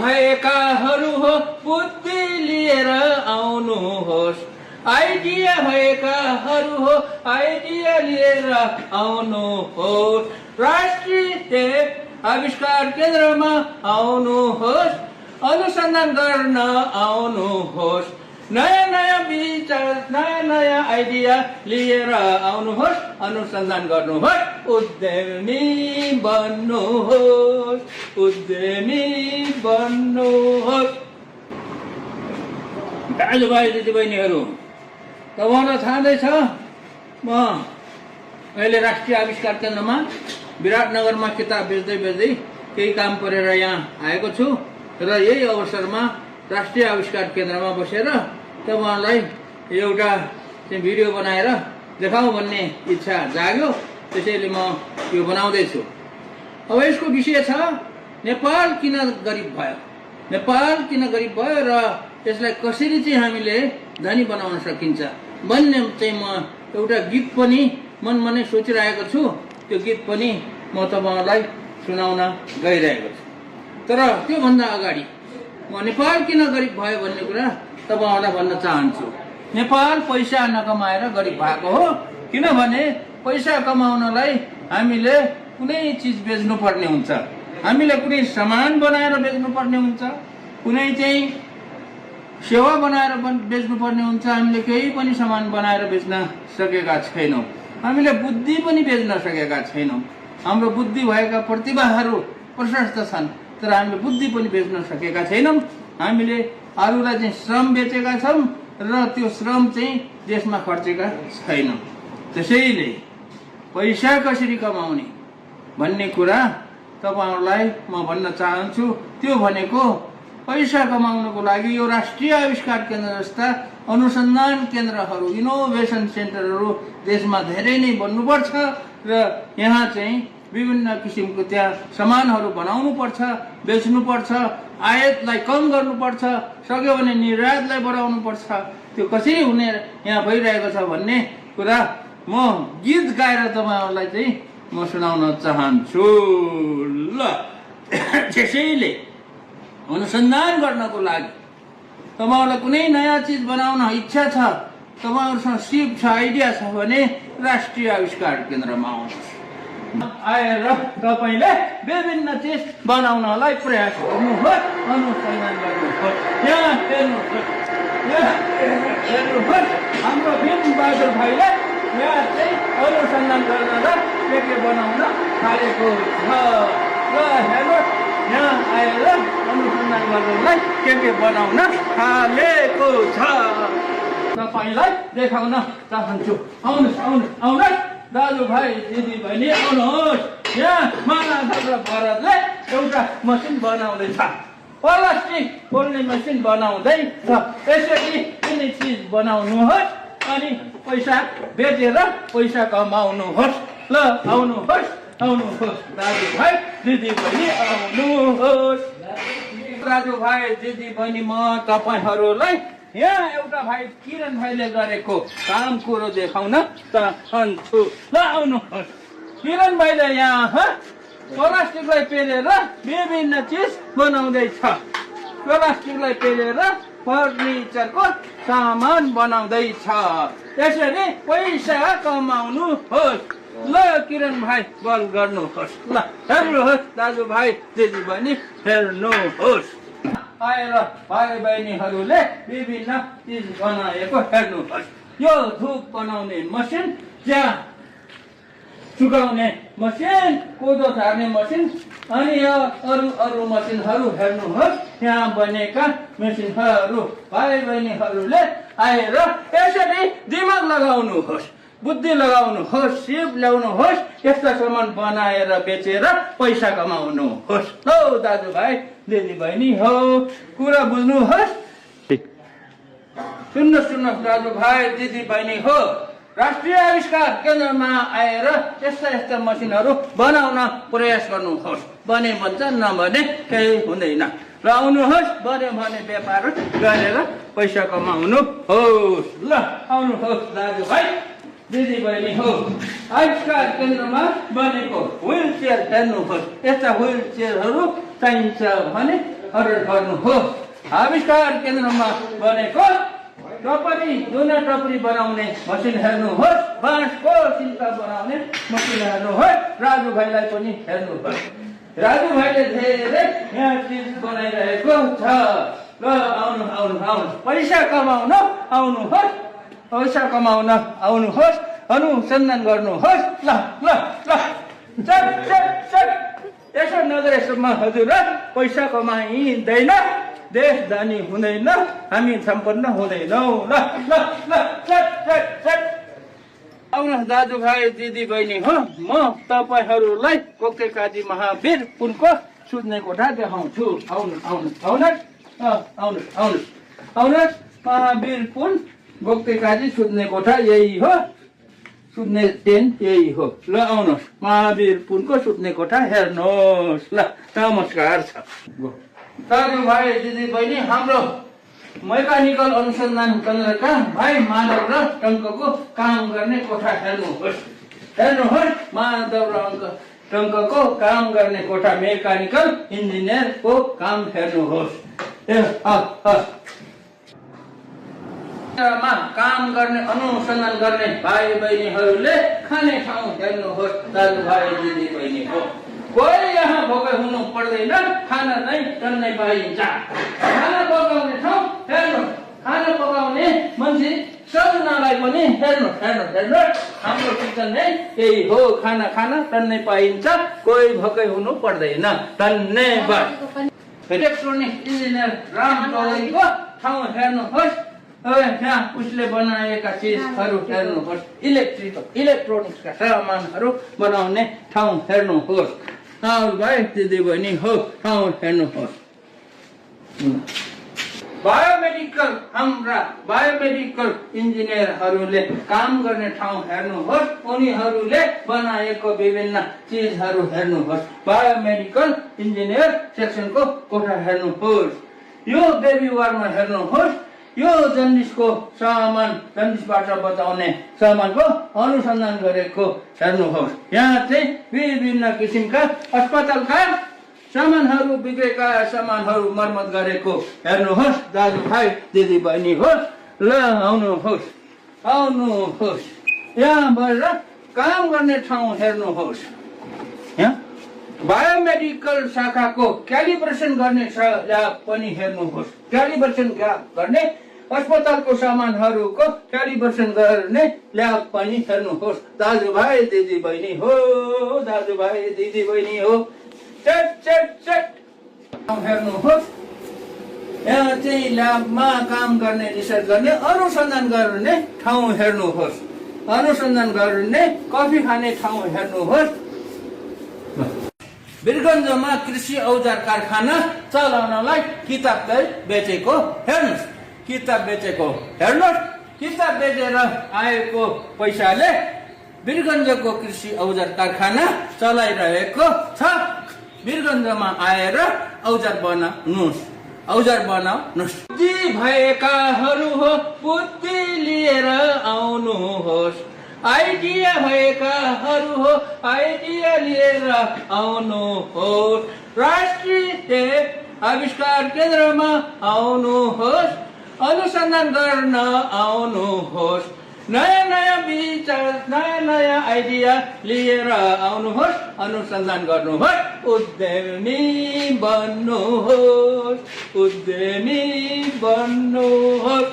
भएकाहरू हो बुद्धि लिएर आउनुहोस् आइडिया भएकाहरू हो आइडिया लिएर आउनुहोस् राष्ट्रिय आविष्कार केन्द्रमा आउनुहोस् अनुसन्धान गर्न आउनुहोस् नयाँ नयाँ विचार नयाँ नयाँ आइडिया लिएर आउनुहोस् अनुसन्धान गर्नुहोस् उद्यमी बन्नुहोस् उद्यमी बन्नुहोस् दाजुभाइ दिदीबहिनीहरू तपाईँलाई थाहा छ म अहिले राष्ट्रिय आविष्कार केन्द्रमा विराटनगरमा किताब बेच्दै बेच्दै केही काम परेर यहाँ आएको छु र यही अवसरमा राष्ट्रिय आविष्कार केन्द्रमा बसेर तपाईँहरूलाई एउटा भिडियो बनाएर देखाउँ भन्ने इच्छा जाग्यो त्यसैले म यो बनाउँदैछु अब यसको विषय छ नेपाल किन गरिब भयो नेपाल किन गरिब भयो र यसलाई कसरी चाहिँ हामीले धनी बनाउन सकिन्छ भन्ने चाहिँ म एउटा गीत पनि मनमा नै सोचिरहेको छु त्यो गीत पनि म तपाईँहरूलाई सुनाउन गइरहेको छु तर त्योभन्दा अगाडि म नेपाल किन गरिब भयो भन्ने कुरा तपाईँहरूलाई भन्न चाहन्छु नेपाल पैसा नकमाएर गरिब भएको हो किनभने पैसा कमाउनलाई हामीले कुनै चिज बेच्नु पर्ने हुन्छ हामीले कुनै सामान बनाएर बेच्नु पर्ने हुन्छ कुनै चाहिँ सेवा बनाएर बेच्नु पर्ने हुन्छ हामीले केही पनि सामान बनाएर बेच्न सकेका छैनौँ हामीले बुद्धि पनि बेच्न सकेका छैनौँ हाम्रो बुद्धि भएका प्रतिभाहरू प्रशस्त छन् तर हामीले बुद्धि पनि बेच्न सकेका छैनौँ हामीले अरूलाई चाहिँ श्रम बेचेका छौँ र त्यो श्रम चाहिँ देशमा खर्चेका छैनौँ त्यसैले पैसा कसरी कमाउने भन्ने कुरा तपाईँहरूलाई म भन्न चाहन्छु त्यो भनेको पैसा कमाउनको लागि यो राष्ट्रिय आविष्कार केन्द्र जस्ता अनुसन्धान केन्द्रहरू इनोभेसन सेन्टरहरू देशमा धेरै नै बन्नुपर्छ र यहाँ चाहिँ विभिन्न किसिमको त्यहाँ सामानहरू बनाउनु पर्छ बेच्नु पर्छ आयातलाई कम गर्नुपर्छ सक्यो भने निर्यातलाई बढाउनु पर्छ त्यो कसरी हुने यहाँ भइरहेको छ भन्ने कुरा म गीत गाएर तपाईँहरूलाई चाहिँ म सुनाउन चाहन्छु ल त्यसैले अनुसन्धान गर्नको लागि तपाईँहरूलाई कुनै नयाँ चिज बनाउन इच्छा छ तपाईँहरूसँग सिप छ आइडिया छ भने राष्ट्रिय आविष्कार केन्द्रमा आउनुहोस् आएर तपाईँले विभिन्न चिज बनाउनलाई प्रयास गर्नुहोस् अनुसन्धान गर्नुहोस् यहाँ हेर्नुहोस् हाम्रो भीम बहादुर भाइले यहाँ चाहिँ अनुसन्धान गर्न र के बनाउन थालेको छ र हेर्नुहोस् यहाँ आएर अनुसन्धान गर्नलाई के बनाउन थालेको छ तपाईँलाई देखाउन चाहन्छु आउनुहोस् आउनुहोस् आउनुहोस् दाजुभाइ दिदीबहिनी आउनुहोस् यहाँ मानव र भरतले एउटा मसिन बनाउँदैछ प्लास्टिक पोल्ने मसिन बनाउँदैछ यसरी कुनै चिज बनाउनुहोस् अनि पैसा बेचेर पैसा कमाउनुहोस् ल आउनुहोस् आउनुहोस् दाजुभाइ दिदीबहिनी आउनुहोस् दाजुभाइ दिदीबहिनी म तपाईँहरूलाई यहाँ एउटा भाइ किरण भाइले गरेको काम कुरो देखाउन चाहन्छु ल आउनुहोस् किरण भाइले यहाँ प्लास्टिकलाई पेलेर विभिन्न चिज बनाउँदैछ प्लास्टिकलाई पेलेर फर्निचरको सामान बनाउँदैछ यसरी पैसा कमाउनुहोस् ल किरण भाइ बल गर्नुहोस् ल हेर्नुहोस् दाजुभाइ दिदीबहिनी हेर्नुहोस् आएर भाइ बहिनीहरूले विभिन्न चिज बनाएको हेर्नुहोस् यो धुप बनाउने मसिन चिया सुकाउने मसिन कोदो झार्ने मसिन अनि यो अरू मसिनहरू हेर्नुहोस् यहाँ बनेका मसिनहरू भाइ बहिनीहरूले आएर यसरी दिमाग लगाउनुहोस् बुद्धि लगाउनुहोस् सिप ल्याउनुहोस् यस्ता सामान बनाएर बेचेर पैसा कमाउनुहोस् हो दाजुभाइ दिदीबहिनी हो कुरा बुझ्नुहोस् सुन्नुहोस् दाजुभाइ दिदीबहिनी हो राष्ट्रिय आविष्कार केन्द्रमा आएर यस्ता यस्ता मसिनहरू बनाउन प्रयास गर्नुहोस् बने भन्छ नभने केही हुँदैन र आउनुहोस् बन्यो भने व्यापार गरेर पैसा कमाउनुहोस् ल आउनुहोस् दाजुभाइ दिदीबहिनी हो आविष्कार केन्द्रमा बनेको व्हील चेयर हेर्नुहोस् यस्ता व्हील चेयरहरू चाहिन्छ भने गर्नुहोस्। आविष्कार केन्द्रमा बनेको टपरी जुना टपरी बनाउने मसिन हेर्नुहोस्। बाँसको सिल्का बनाउने मसिन हेर्नुहोस्। राजु भाइलाई पनि हेर्नुहोस्। राजु भाइले धेरै यहाँ चिज बनाइरहेको छ। ल आउनु आउनु आउनु पैसा कमाउन आउनुहोस्। पैसा कमाउन आउनुहोस्। अनुसन्धान गर्नुहोस्। ल ल ल चट चट चट यसो नगरेसम्म हजुर पैसा कमाइँदैन, देश धनी हुँदैन, हामी सम्पन्न हुँदैनौँ। ल ल ल चट चट चट आउनुहोस् दाजुभाइ दिदी बहिनी हो। म तपाईँहरूलाई कोके काजी महावीर पुनको सुत्ने कोठा देखाउँछु। आउनु आउनु आउनुहोस् आउनुहोस् आउनुहोस् आउनुहोस्। महावीर पुन गोक्ते काजी सुत्ने कोठा यही हो। सुत्ने टेन्ट यही हो। ल आउनुहोस् महावीर पुनको सुत्ने कोठा हेर्नुहोस्। ल नमस्कार छ दाजुभाइ दिदी बहिनी। हाम्रो मैकानिकल अनुसन्धान केन्द्रका भाइ माधव र टङ्कको काम गर्ने कोठा हेर्नुहोस्। हेर्नुहोस् माधव र टङ्कको काम गर्ने कोठा मेकानिकल इन्जिनियरको काम हेर्नुहोस्। काम गर्ने अनुसन्धान गर्ने भाइ बहिनीहरूले खाने ठाउँ हेर्नुहोस् दाजुभाइ दिदी बहिनी हो। कोही यहाँ भोकै हुनु पर्दैन, खाना चाहिँ टन्नै पाइन्छ। खाना पकाउने ठाउँ हेर्नुहोस्। खाना पकाउने मान्छे सबजनालाई पनि हेर्नुहोस् हेर्नुहोस् हेर्नुहोस्। हाम्रो किचन नै यही हो। खाना खाना टन्नै पाइन्छ, कोही भोकै हुनु पर्दैन। धन्यवाद। इलेक्ट्रोनिक इन्जिनियर राम चौधरीको ठाउँ हेर्नुहोस्। यहाँ उसले बनाएका चिजहरू हेर्नुहोस्। इलेक्ट्रोनिक्सका सामानहरू बनाउने ठाउँ हेर्नुहोस्। भाइ दिदी बहिनी हो ठाउँ हेर्नुहोस्। बायोमेडिकल हाम्रा बायोमेडिकल इन्जिनियरहरूले काम गर्ने ठाउँ हेर्नुहोस्। उनीहरूले बनाएको विभिन्न चिजहरू हेर्नुहोस्। बायोमेडिकल इन्जिनियर सेक्सनको कोठा हेर्नुहोस्। यो बेबी वार्डमा हेर्नुहोस्। यो जन्डिसको सामान, जन्डिसबाट बचाउने सामानको अनुसन्धान गरेको हेर्नुहोस्। यहाँ चाहिँ विभिन्न किसिमका अस्पतालका सामानहरू, बिग्रेका सामानहरू मर्मत गरेको हेर्नुहोस् दाजुभाइ दिदी बहिनी हो। ल आउनुहोस् आउनुहोस्। यहाँबाट काम गर्ने ठाउँ हेर्नुहोस्। यहाँ बायोमेडिकल शाखाको क्यालिब्रेसन गर्ने ल्याब पनि हेर्नुहोस्। क्यालिब्रेसन गर्ने अस्पतालको सामानहरूको क्यालिब्रेसन गर्ने ल्याब पनि हेर्नुहोस् दाजुभाइ दिदी बहिनी हो। दाजुभाइ दिदी बहिनी हो। चट चट चट हेर्नुहोस्। यहाँ चाहिँ ल्याबमा काम गर्ने, रिसर्च गर्ने, अनुसन्धान गर्ने ठाउँ हेर्नुहोस्। अनुसन्धान गर्ने कफी खाने ठाउँ हेर्नुहोस्। वीरगञ्जमा कृषि औजार कारखाना चलाउनलाई किताब चाहिँ बेचेको हेर्नुहोस्। किताब बेचेको हेर्नुहोस्। किताब बेचेर आएको पैसाले वीरगञ्जको कृषि औजार कारखाना चलाइरहेको छ। वीरगञ्जमा आएर औजार बनाउनुहोस्। औजार बनाउनुहोस्। बुद्धि भएकाहरू हो बुद्धि लिएर आउनुहोस्। आइडिया भएकाहरू हो आइडिया लिएर आउनुहोस्। राष्ट्रिय आविष्कार केन्द्रमा आउनुहोस्। अनुसन्धान गर्न आउनुहोस्। नयाँ नयाँ विचार, नयाँ नयाँ आइडिया लिएर आउनुहोस्। अनुसन्धान गर्नुहोस्। उद्यमी बन्नुहोस्। उद्यमी बन्नुहोस्।